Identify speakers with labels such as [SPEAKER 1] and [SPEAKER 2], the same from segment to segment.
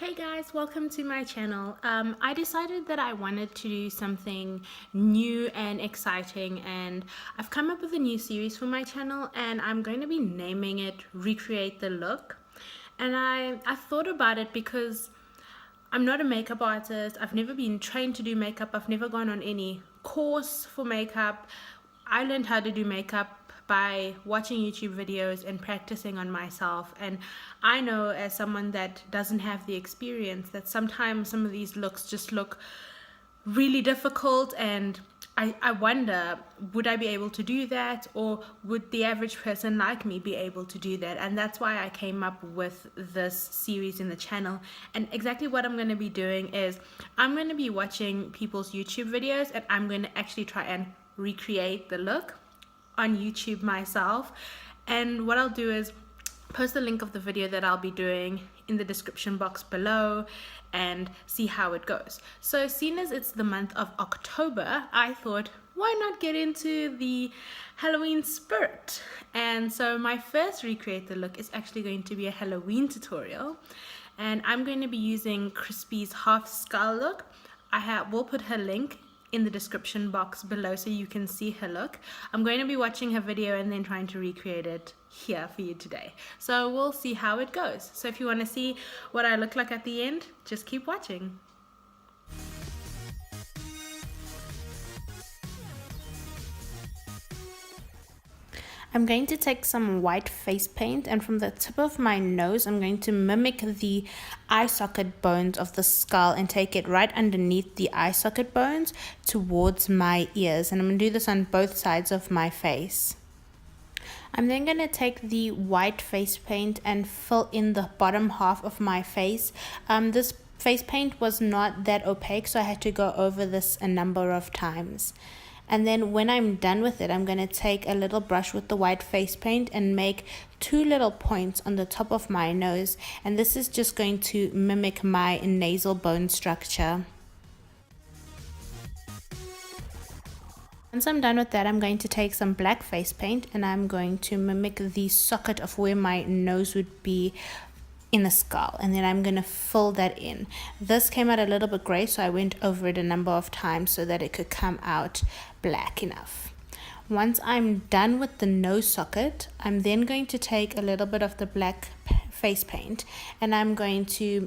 [SPEAKER 1] Hey guys, welcome to my channel. I decided that I wanted to do something new and exciting, and I've come up with a new series for my channel, and I'm going to be naming it Recreate the Look. And I thought about it because I'm not a makeup artist. I've never been trained to do makeup. I've never gone on any course for makeup. I learned how to do makeup by watching YouTube videos and practicing on myself. And I know, as someone that doesn't have the experience, that sometimes some of these looks just look really difficult, and I wonder, would I be able to do that, or would the average person like me be able to do that? And that's why I came up with this series in the channel. And exactly what I'm going to be doing is I'm going to be watching people's YouTube videos, and I'm going to actually try and recreate the look on YouTube myself. And what I'll do is post the link of the video that I'll be doing in the description box below and see how it goes. So seeing as it's the month of October, I thought, why not get into the Halloween spirit? And so my first Recreate the Look is actually going to be a Halloween tutorial, and I'm going to be using Chrisspy's half skull look. Will put her link in the description box below so you can see her look. I'm going to be watching her video and then trying to recreate it here for you today. So we'll see how it goes. So if you want to see what I look like at the end, just keep watching. I'm going to take some white face paint, and from the tip of my nose I'm going to mimic the eye socket bones of the skull and take it right underneath the eye socket bones towards my ears, and I'm going to do this on both sides of my face. I'm then going to take the white face paint and fill in the bottom half of my face. This face paint was not that opaque, so I had to go over this a number of times. And then when I'm done with it, I'm going to take a little brush with the white face paint and make two little points on the top of my nose. And this is just going to mimic my nasal bone structure. Once I'm done with that, I'm going to take some black face paint and I'm going to mimic the socket of where my nose would be in the skull, and then I'm going to fill that in. This came out a little bit gray, so I went over it a number of times so that it could come out black enough. Once I'm done with the nose socket, I'm then going to take a little bit of the black face paint and I'm going to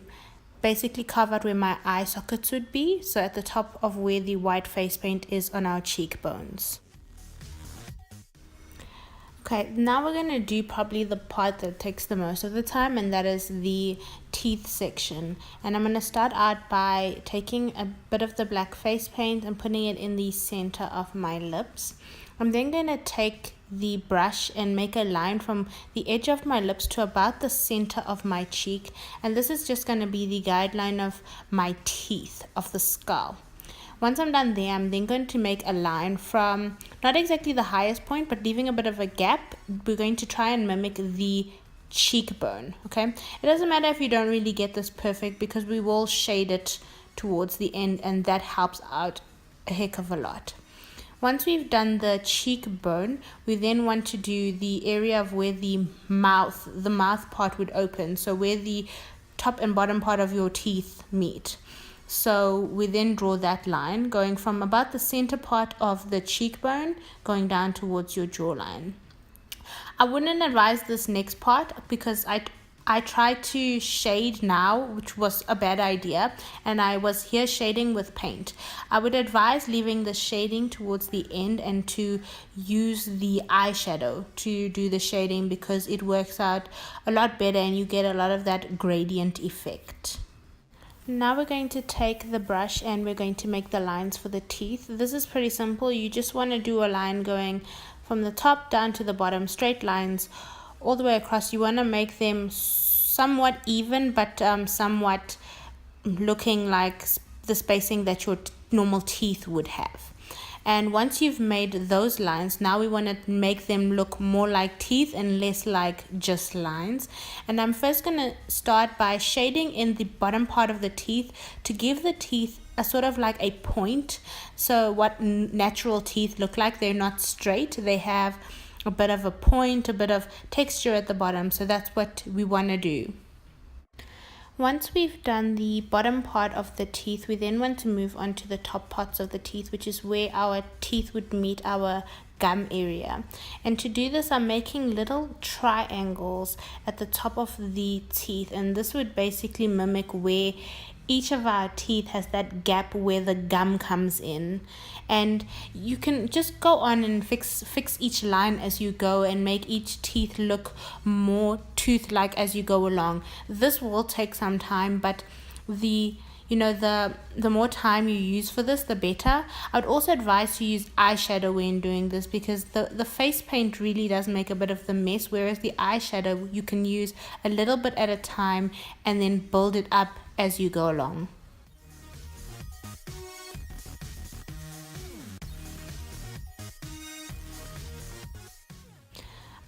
[SPEAKER 1] basically carve out where my eye sockets would be, so at the top of where the white face paint is on our cheekbones. Okay, now we're going to do probably the part that takes the most of the time, and that is the teeth section. And I'm going to start out by taking a bit of the black face paint and putting it in the center of my lips. I'm then going to take the brush and make a line from the edge of my lips to about the center of my cheek, and this is just going to be the guideline of my teeth of the skull. Once I'm done there, I'm then going to make a line from not exactly the highest point, but leaving a bit of a gap. We're going to try and mimic the cheekbone, okay? It doesn't matter if you don't really get this perfect, because we will shade it towards the end, and that helps out a heck of a lot. Once we've done the cheekbone, we then want to do the area of where the mouth part would open, so where the top and bottom part of your teeth meet. So we then draw that line going from about the center part of the cheekbone going down towards your jawline. I wouldn't advise this next part because I tried to shade now, which was a bad idea, and I was here shading with paint. I would advise leaving the shading towards the end and to use the eyeshadow to do the shading, because it works out a lot better and you get a lot of that gradient effect. Now we're going to take the brush and we're going to make the lines for the teeth. This is pretty simple. You just want to do a line going from the top down to the bottom, straight lines all the way across. You want to make them somewhat even, but somewhat looking like the spacing that your normal teeth would have. And once you've made those lines, now we want to make them look more like teeth and less like just lines. And I'm first going to start by shading in the bottom part of the teeth to give the teeth a sort of like a point. So what natural teeth look like, they're not straight, they have a bit of a point, a bit of texture at the bottom. So that's what we want to do. Once we've done the bottom part of the teeth, we then want to move on to the top parts of the teeth, which is where our teeth would meet our gum area. And to do this, I'm making little triangles at the top of the teeth, and this would basically mimic where each of our teeth has that gap where the gum comes in. And you can just go on and fix each line as you go and make each teeth look more tooth-like as you go along. This will take some time, but the more time you use for this, the better. I would also advise to use eyeshadow when doing this, because the face paint really does make a bit of the mess, whereas the eyeshadow you can use a little bit at a time and then build it up as you go along.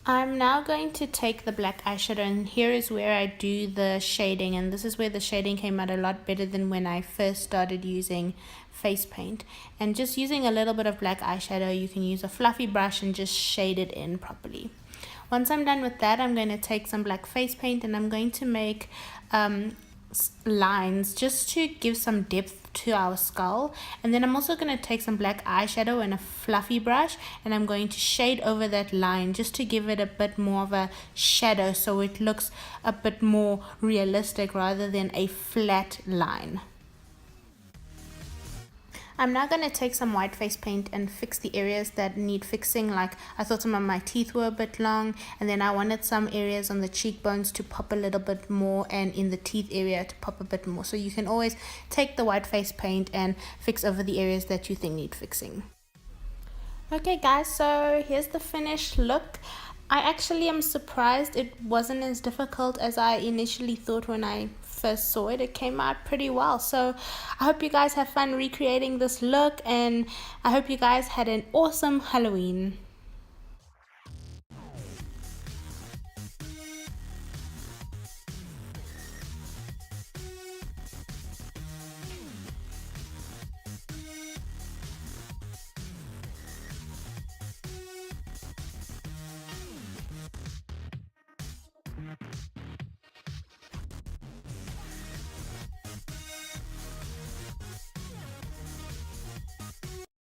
[SPEAKER 1] I'm now going to take the black eyeshadow, and here is where I do the shading, and this is where the shading came out a lot better than when I first started using face paint. And just using a little bit of black eyeshadow, you can use a fluffy brush and just shade it in properly. Once I'm done with that, I'm going to take some black face paint and I'm going to make lines just to give some depth to our skull. And then I'm also going to take some black eyeshadow and a fluffy brush, and I'm going to shade over that line just to give it a bit more of a shadow, so it looks a bit more realistic rather than a flat line. I'm now going to take some white face paint and fix the areas that need fixing. Like, I thought some of my teeth were a bit long, and then I wanted some areas on the cheekbones to pop a little bit more, and in the teeth area to pop a bit more. So you can always take the white face paint and fix over the areas that you think need fixing. Okay guys, so here's the finished look. I actually am surprised it wasn't as difficult as I initially thought when I first saw it. It came out pretty well. So I hope you guys have fun recreating this look, and I hope you guys had an awesome Halloween.